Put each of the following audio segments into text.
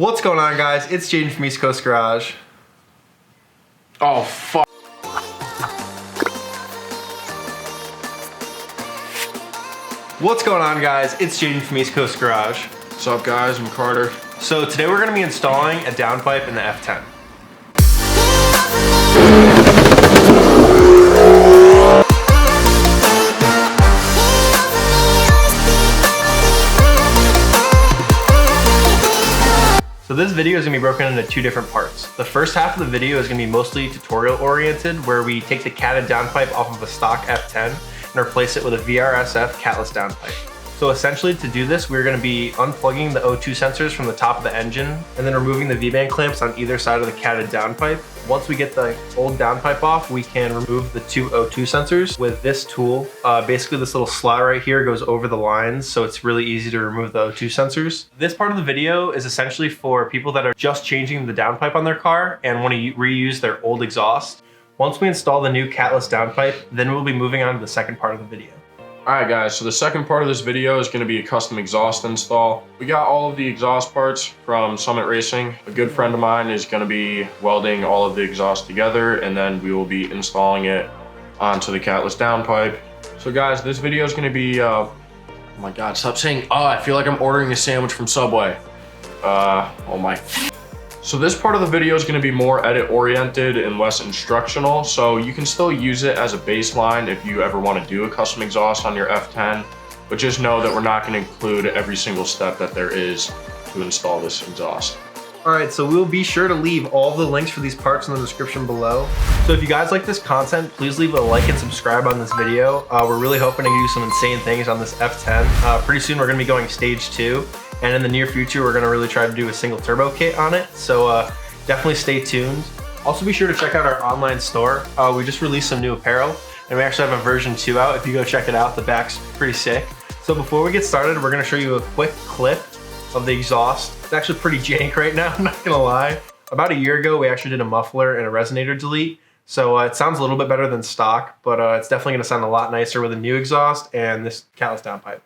What's going on, guys? It's Jaden from East Coast Garage. Oh, fuck. What's going on, guys? It's Jaden from East Coast Garage. What's up, guys? I'm Carter. So today we're going to be installing a downpipe in the F10. So this video is going to be broken into two different parts. The first half of the video is going to be mostly tutorial oriented, where we take the catted downpipe off of a stock F10 and replace it with a VRSF Catless Downpipe. So essentially, to do this, we're going to be unplugging the O2 sensors from the top of the engine and then removing the V-band clamps on either side of the catted downpipe. Once we get the old downpipe off, we can remove the two O2 sensors with this tool. Basically, this little slot right here goes over the lines, so it's really easy to remove the O2 sensors. This part of the video is essentially for people that are just changing the downpipe on their car and want to reuse their old exhaust. Once we install the new Catless downpipe, then we'll be moving on to the second part of the video. Alright guys, so the second part of this video is going to be a custom exhaust install. We got all of the exhaust parts from Summit Racing. A good friend of mine is going to be welding all of the exhaust together, and then we will be installing it onto the Catless downpipe. So guys, this video is going to be, oh my god, stop saying, I feel like I'm ordering a sandwich from Subway. Oh my. So this part of the video is going to be more edit oriented and less instructional, so you can still use it as a baseline if you ever want to do a custom exhaust on your F10, but just know that we're not going to include every single step that there is to install this exhaust. Alright, so we'll be sure to leave all the links for these parts in the description below. So if you guys like this content, please leave a like and subscribe on this video. We're really hoping to do some insane things on this F10. Pretty soon we're going to be going stage 2. And in the near future, we're gonna really try to do a single turbo kit on it. So definitely stay tuned. Also be sure to check out our online store. We just released some new apparel and we actually have a version 2 out. If you go check it out, the back's pretty sick. So before we get started, we're gonna show you a quick clip of the exhaust. It's actually pretty jank right now, I'm not gonna lie. About a year ago, we actually did a muffler and a resonator delete. So it sounds a little bit better than stock, but it's definitely gonna sound a lot nicer with a new exhaust and this Catless downpipe.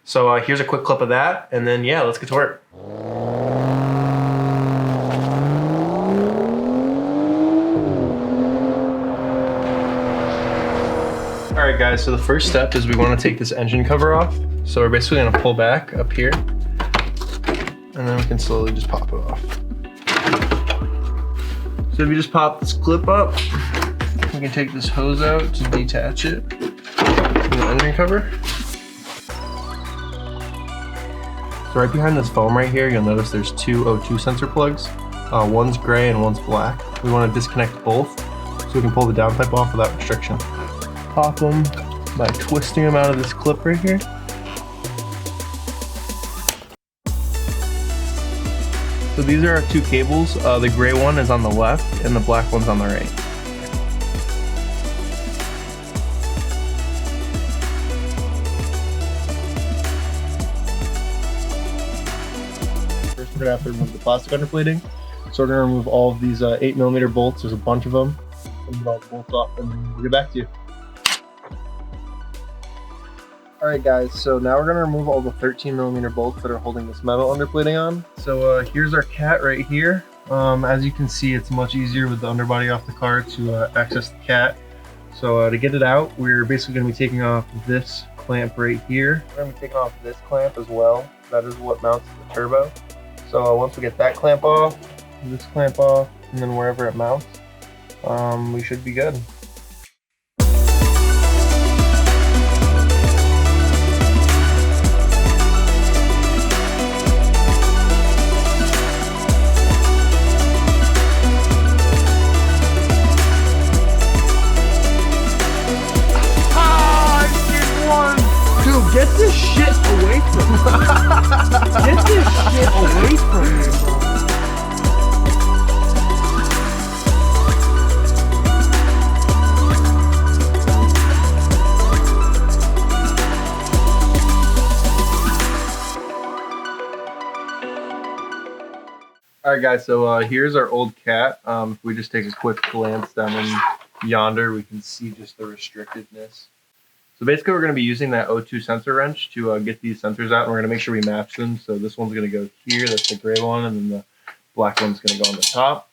So here's a quick clip of that, and then yeah, let's get to work. Alright guys, so the first step is we want to take this engine cover off. So we're basically going to pull back up here, and then we can slowly just pop it off. So if you just pop this clip up, we can take this hose out to detach it from the engine cover. So right behind this foam right here, you'll notice there's two O2 sensor plugs. One's gray and one's black. We want to disconnect both so we can pull the downpipe off without restriction. Pop them by twisting them out of this clip right here. So these are our two cables. The gray one is on the left and the black one's on the right. We're gonna have to remove the plastic underplating. So we're gonna remove all of these 8mm bolts. There's a bunch of them. Get all the bolts off and we'll get back to you. Alright guys, so now we're gonna remove all the 13mm bolts that are holding this metal underplating on. So here's our cat right here. As you can see, it's much easier with the underbody off the car to access the cat. So to get it out, we're basically gonna be taking off this clamp right here. We're gonna be taking off this clamp as well. That is what mounts the turbo. So once we get that clamp off, this clamp off, and then wherever it mounts, we should be good. Dude, get this shit away from me. Get this shit away from me, bro. Alright guys, so here's our old cat. If we just take a quick glance down in yonder, we can see just the restrictedness. So basically we're going to be using that O2 sensor wrench to get these sensors out, and we're going to make sure we match them. So this one's going to go here, that's the gray one, and then Black one's gonna go on the top.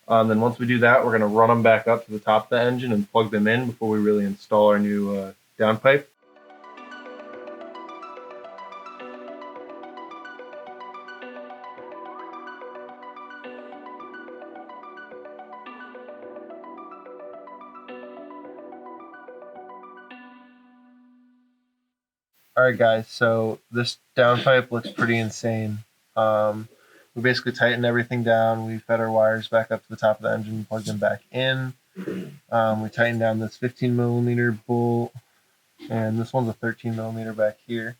Then once we do that, we're gonna run them back up to the top of the engine and plug them in before we really install our new downpipe. Alright guys, so this downpipe looks pretty insane. We basically tightened everything down. We fed our wires back up to the top of the engine, plugged them back in. We tightened down this 15mm bolt, and this one's a 13mm back here.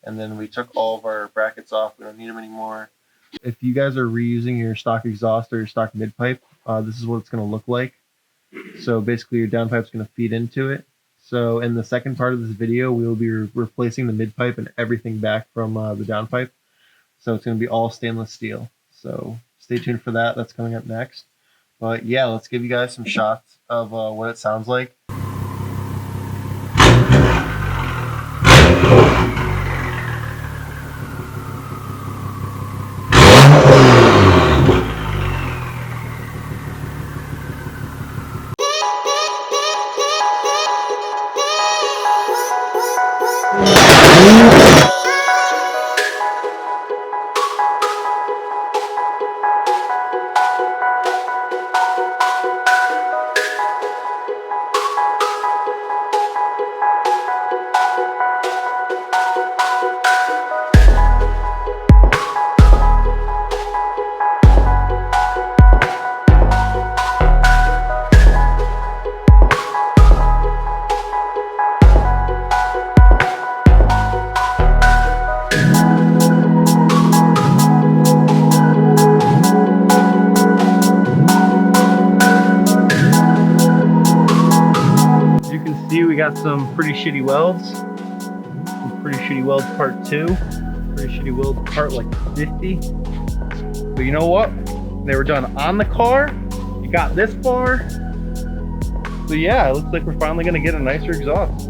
And then we took all of our brackets off. We don't need them anymore. If you guys are reusing your stock exhaust or your stock mid-pipe, this is what it's going to look like. So basically your downpipe's going to feed into it. So in the second part of this video, we will be replacing the mid-pipe and everything back from the downpipe. So it's going to be all stainless steel. So stay tuned for that. That's coming up next. But yeah, let's give you guys some shots of what it sounds like. We got some pretty shitty welds. Some pretty shitty welds part 2. Pretty shitty welds part like 50. But you know what? They were done on the car. You got this far. So yeah, it looks like we're finally gonna get a nicer exhaust.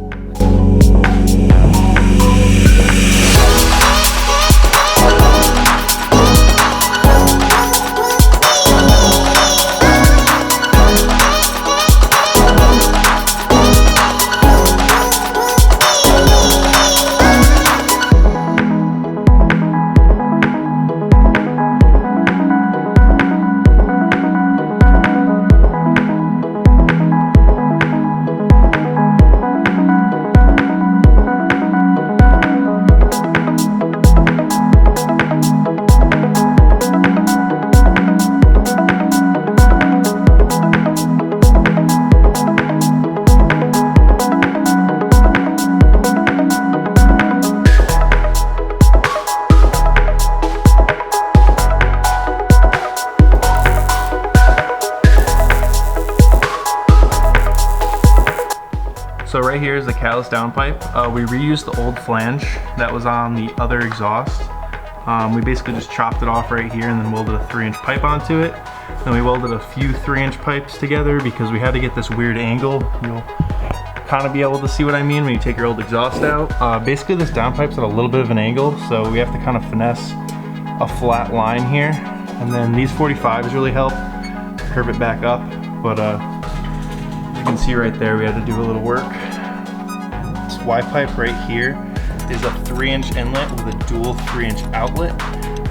So right here is the Catless Downpipe. We reused the old flange that was on the other exhaust. We basically just chopped it off right here and then welded a 3-inch pipe onto it. Then we welded a few 3-inch pipes together because we had to get this weird angle. You'll kind of be able to see what I mean when you take your old exhaust out. Basically this downpipe's at a little bit of an angle, so we have to kind of finesse a flat line here. And then these 45s really help curve it back up. But you can see right there we had to do a little work. This Y pipe right here is a 3-inch inlet with a dual 3-inch outlet,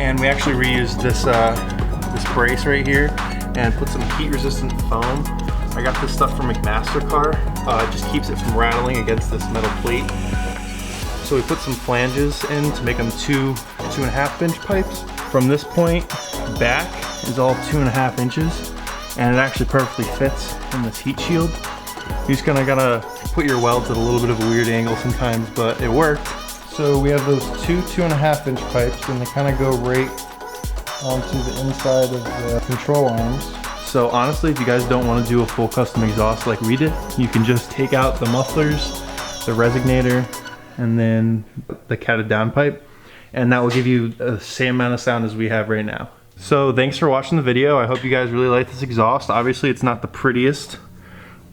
and we actually reused this this brace right here and put some heat resistant foam. I got this stuff from McMaster-Carr. It just keeps it from rattling against this metal plate. So we put some flanges in to make them 2.5 inch pipes. From this point back is all 2.5 inches, and it actually perfectly fits in this heat shield. You're just gotta put your welds at a little bit of a weird angle sometimes, but it worked. So we have those 2.5 inch pipes, and they kind of go right onto the inside of the control arms. So honestly, if you guys don't want to do a full custom exhaust like we did, you can just take out the mufflers, the resonator, and then the Catless Downpipe, and that will give you the same amount of sound as we have right now. So thanks for watching the video. I hope you guys really like this exhaust. Obviously it's not the prettiest,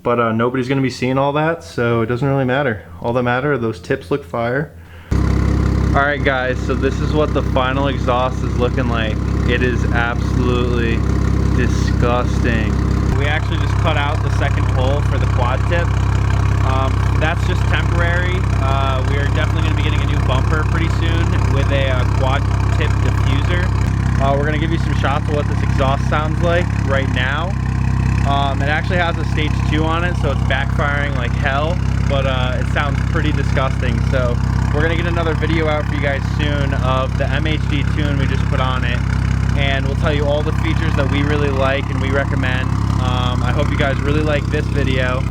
but nobody's gonna be seeing all that, so it doesn't really matter. All that matter are those tips look fire. All right guys, so this is what the final exhaust is looking like. It is absolutely disgusting. We actually just cut out the second hole for the quad tip. That's just temporary. We are definitely going to be getting a new bumper pretty soon with a quad tip diffuser. We're going to give you some shots of what this exhaust sounds like right now. It actually has a stage 2 on it, so it's backfiring like hell, but it sounds pretty disgusting. So we're going to get another video out for you guys soon of the MHD tune we just put on it, and we'll tell you all the features that we really like and we recommend. I hope you guys really like this video.